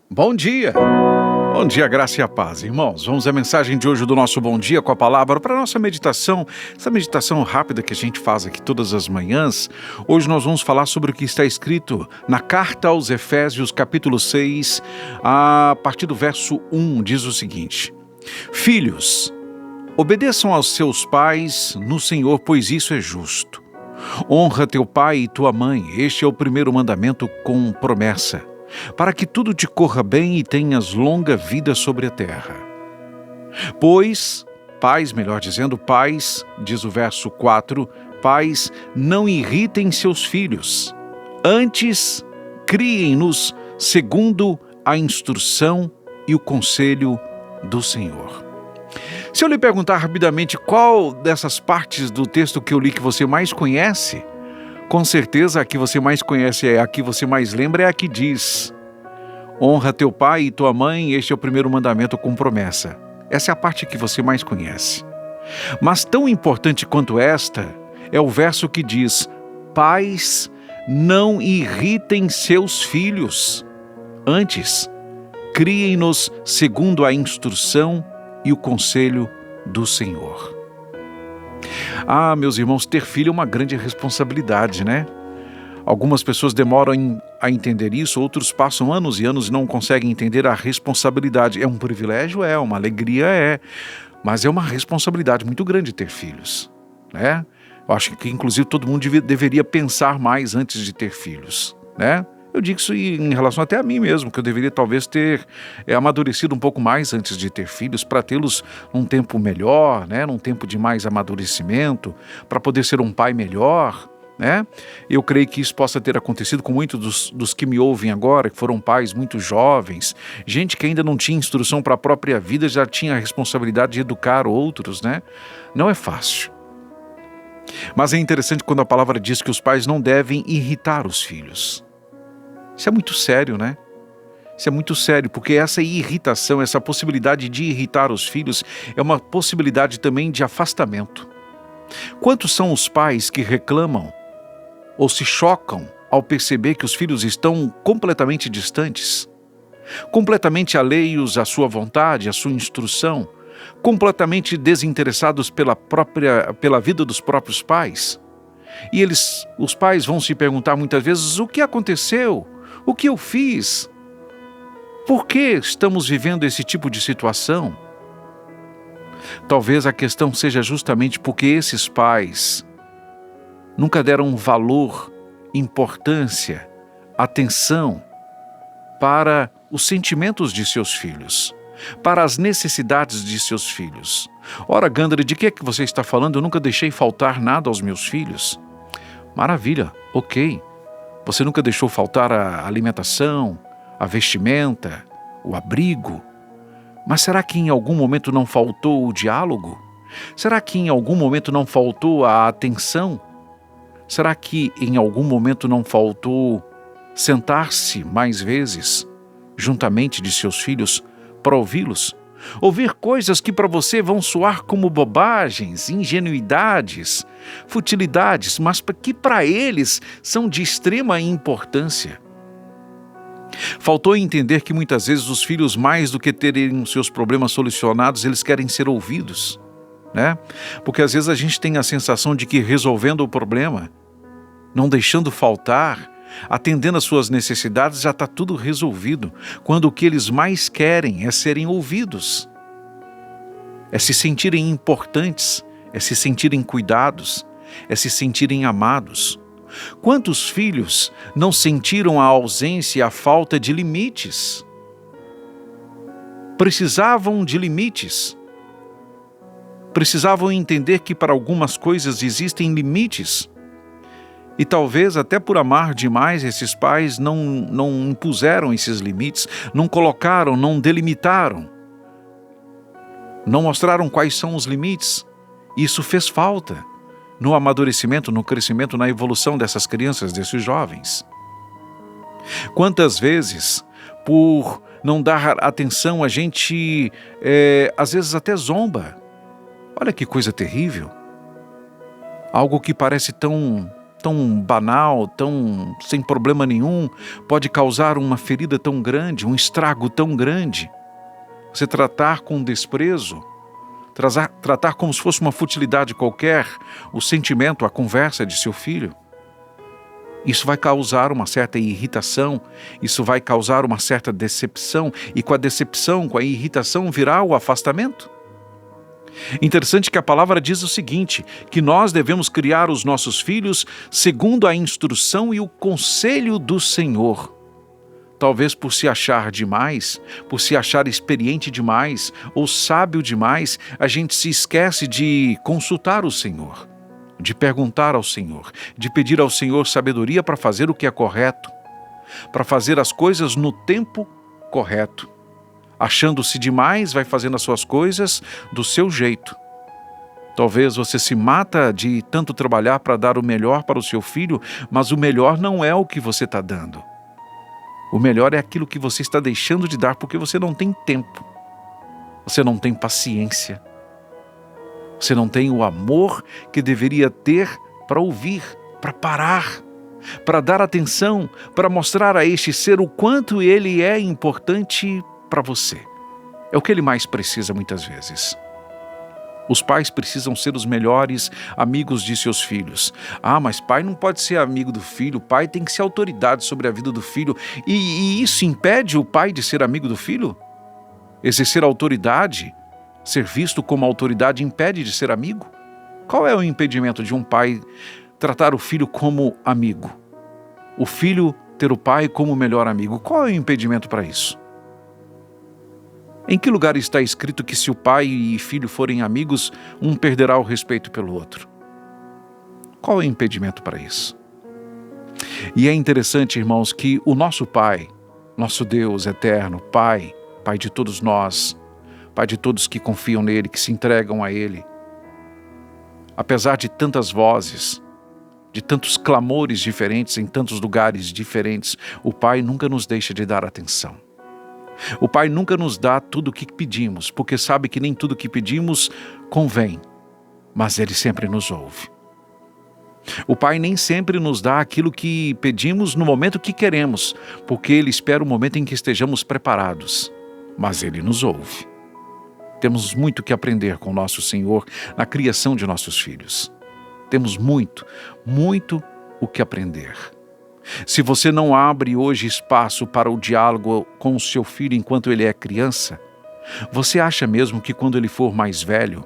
Bom dia! Bom dia, graça e a paz, irmãos. Vamos à mensagem de hoje do nosso Bom Dia com a palavra para a nossa meditação, essa meditação rápida que a gente faz aqui todas as manhãs. Hoje nós vamos falar sobre o que está escrito na carta aos Efésios, capítulo 6, a partir do verso 1, diz o seguinte: Filhos, obedeçam aos seus pais no Senhor, pois isso é justo. Honra teu pai e tua mãe, este é o primeiro mandamento com promessa, para que tudo te corra bem e tenhas longa vida sobre a terra. Pois, pais, diz o verso 4, pais, não irritem seus filhos, antes criem-nos segundo a instrução e o conselho do Senhor. Se eu lhe perguntar rapidamente qual dessas partes do texto que eu li que você mais conhece, com certeza a que você mais conhece, a que você mais lembra é a que diz: honra teu pai e tua mãe, este é o primeiro mandamento com promessa. Essa é a parte que você mais conhece. Mas tão importante quanto esta é o verso que diz: pais, não irritem seus filhos, antes criem-nos segundo a instrução e o conselho do Senhor. Meus irmãos, ter filho é uma grande responsabilidade, né? Algumas pessoas demoram a entender isso, outros passam anos e anos e não conseguem entender a responsabilidade. É um privilégio? É. Uma alegria? É. Mas é uma responsabilidade muito grande ter filhos, né? Eu acho que, inclusive, todo mundo deveria pensar mais antes de ter filhos, né? Eu digo isso em relação até a mim mesmo, que eu deveria talvez ter amadurecido um pouco mais antes de ter filhos, para tê-los num tempo melhor, né? Num tempo de mais amadurecimento, para poder ser um pai melhor, né? Eu creio que isso possa ter acontecido com muitos dos que me ouvem agora, que foram pais muito jovens, gente que ainda não tinha instrução para a própria vida, já tinha a responsabilidade de educar outros, né? Não é fácil. Mas é interessante quando a palavra diz que os pais não devem irritar os filhos. Isso é muito sério, né? Isso é muito sério, porque essa irritação, essa possibilidade de irritar os filhos é uma possibilidade também de afastamento. Quantos são os pais que reclamam ou se chocam ao perceber que os filhos estão completamente distantes, completamente alheios à sua vontade, à sua instrução, completamente desinteressados pela vida dos próprios pais? E os pais vão se perguntar muitas vezes: o que aconteceu? O que eu fiz? Por que estamos vivendo esse tipo de situação? Talvez a questão seja justamente porque esses pais nunca deram valor, importância, atenção para os sentimentos de seus filhos, para as necessidades de seus filhos. Ora, Gandra, de que é que você está falando? Eu nunca deixei faltar nada aos meus filhos. Maravilha, ok. Você nunca deixou faltar a alimentação, a vestimenta, o abrigo. Mas será que em algum momento não faltou o diálogo? Será que em algum momento não faltou a atenção? Será que em algum momento não faltou sentar-se mais vezes juntamente de seus filhos para ouvi-los? Ouvir coisas que para você vão soar como bobagens, ingenuidades, futilidades, mas que para eles são de extrema importância. Faltou entender que muitas vezes os filhos, mais do que terem os seus problemas solucionados, eles querem ser ouvidos, né? Porque às vezes a gente tem a sensação de que resolvendo o problema, não deixando faltar, atendendo às suas necessidades, já está tudo resolvido, quando o que eles mais querem é serem ouvidos, é se sentirem importantes, é se sentirem cuidados, é se sentirem amados. Quantos filhos não sentiram a ausência e a falta de limites? Precisavam de limites. Precisavam entender que para algumas coisas existem limites. E talvez até por amar demais, esses pais não impuseram esses limites, não colocaram, não delimitaram, não mostraram quais são os limites. Isso fez falta no amadurecimento, no crescimento, na evolução dessas crianças, desses jovens. Quantas vezes, por não dar atenção, a gente às vezes até zomba. Olha que coisa terrível. Algo que parece tão tão banal, tão sem problema nenhum, pode causar uma ferida tão grande, um estrago tão grande. Você tratar com desprezo, tratar como se fosse uma futilidade qualquer, o sentimento, a conversa de seu filho. Isso vai causar uma certa irritação, isso vai causar uma certa decepção, e com a decepção, com a irritação, virá o afastamento. Interessante que a palavra diz o seguinte, que nós devemos criar os nossos filhos segundo a instrução e o conselho do Senhor. Talvez por se achar demais, por se achar experiente demais ou sábio demais, a gente se esquece de consultar o Senhor, de perguntar ao Senhor, de pedir ao Senhor sabedoria para fazer o que é correto, para fazer as coisas no tempo correto. Achando-se demais, vai fazendo as suas coisas do seu jeito. Talvez você se mata de tanto trabalhar para dar o melhor para o seu filho, mas o melhor não é o que você está dando. O melhor é aquilo que você está deixando de dar porque você não tem tempo. Você não tem paciência. Você não tem o amor que deveria ter para ouvir, para parar, para dar atenção, para mostrar a este ser o quanto ele é importante para você. É o que ele mais precisa muitas vezes. Os pais precisam ser os melhores amigos de seus filhos. Ah, mas pai não pode ser amigo do filho, pai tem que ser autoridade sobre a vida do filho. E isso impede o pai de ser amigo do filho? Exercer autoridade, ser visto como autoridade, impede de ser amigo? Qual é o impedimento de um pai tratar o filho como amigo? O filho ter o pai como melhor amigo? Qual é o impedimento para isso? Em que lugar está escrito que se o pai e filho forem amigos, um perderá o respeito pelo outro? Qual é o impedimento para isso? E é interessante, irmãos, que o nosso Pai, nosso Deus eterno, Pai de todos nós, Pai de todos que confiam nele, que se entregam a ele, apesar de tantas vozes, de tantos clamores diferentes em tantos lugares diferentes, o Pai nunca nos deixa de dar atenção. O Pai nunca nos dá tudo o que pedimos, porque sabe que nem tudo o que pedimos convém, mas Ele sempre nos ouve. O Pai nem sempre nos dá aquilo que pedimos no momento que queremos, porque Ele espera o momento em que estejamos preparados, mas Ele nos ouve. Temos muito que aprender com nosso Senhor na criação de nossos filhos. Temos muito o que aprender. Se você não abre hoje espaço para o diálogo com o seu filho enquanto ele é criança, você acha mesmo que quando ele for mais velho,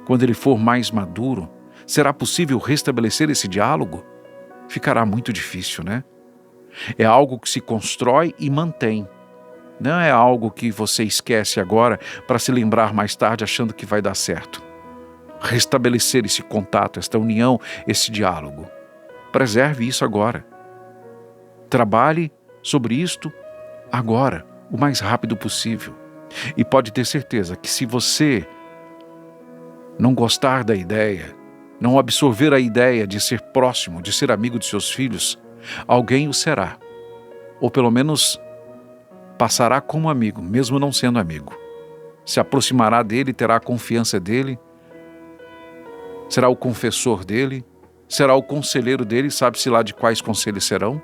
quando ele for mais maduro, será possível restabelecer esse diálogo? Ficará muito difícil, né? É algo que se constrói e mantém. Não é algo que você esquece agora para se lembrar mais tarde achando que vai dar certo. Restabelecer esse contato, esta união, esse diálogo. Preserve isso agora. Trabalhe sobre isto agora, o mais rápido possível. E pode ter certeza que se você não gostar da ideia, não absorver a ideia de ser próximo, de ser amigo de seus filhos, alguém o será. Ou pelo menos passará como amigo, mesmo não sendo amigo. Se aproximará dele, terá a confiança dele, será o confessor dele, será o conselheiro dele, sabe-se lá de quais conselhos serão,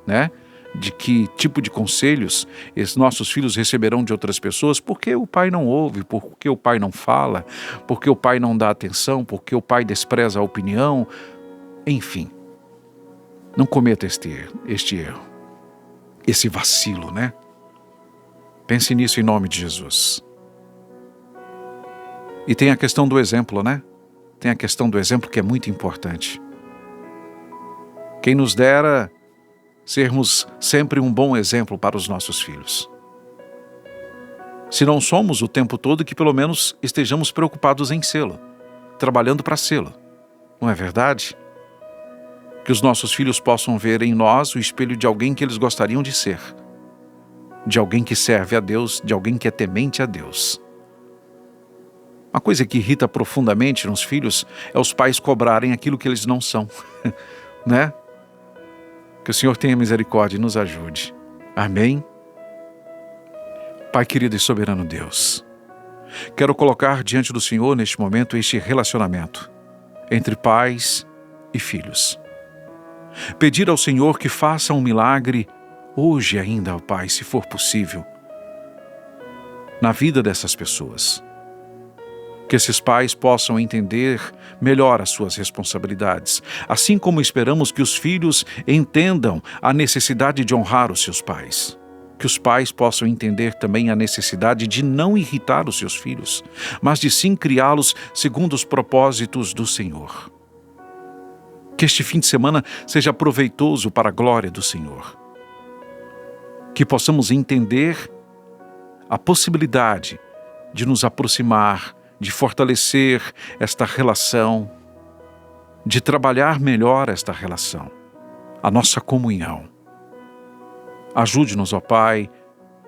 né? De que tipo de conselhos esses nossos filhos receberão de outras pessoas, porque o pai não ouve, porque o pai não fala, porque o pai não dá atenção, porque o pai despreza a opinião, enfim. Não cometa este erro, esse vacilo, né? Pense nisso em nome de Jesus. E tem a questão do exemplo, né? Tem a questão do exemplo que é muito importante. Quem nos dera sermos sempre um bom exemplo para os nossos filhos. Se não somos o tempo todo, que pelo menos estejamos preocupados em sê-lo, trabalhando para sê-lo. Não é verdade? Que os nossos filhos possam ver em nós o espelho de alguém que eles gostariam de ser. De alguém que serve a Deus, de alguém que é temente a Deus. Uma coisa que irrita profundamente nos filhos é os pais cobrarem aquilo que eles não são, né? Que o Senhor tenha misericórdia e nos ajude. Amém? Pai querido e soberano Deus, quero colocar diante do Senhor neste momento este relacionamento entre pais e filhos. Pedir ao Senhor que faça um milagre hoje ainda, ó Pai, se for possível, na vida dessas pessoas. Que esses pais possam entender melhor as suas responsabilidades, assim como esperamos que os filhos entendam a necessidade de honrar os seus pais. Que os pais possam entender também a necessidade de não irritar os seus filhos, mas de sim criá-los segundo os propósitos do Senhor. Que este fim de semana seja proveitoso para a glória do Senhor. Que possamos entender a possibilidade de nos aproximar, de fortalecer esta relação, de trabalhar melhor esta relação, a nossa comunhão. Ajude-nos, ó Pai,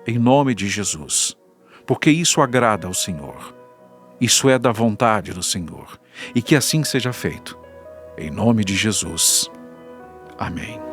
em nome de Jesus, porque isso agrada ao Senhor. Isso é da vontade do Senhor, e que assim seja feito. Em nome de Jesus. Amém.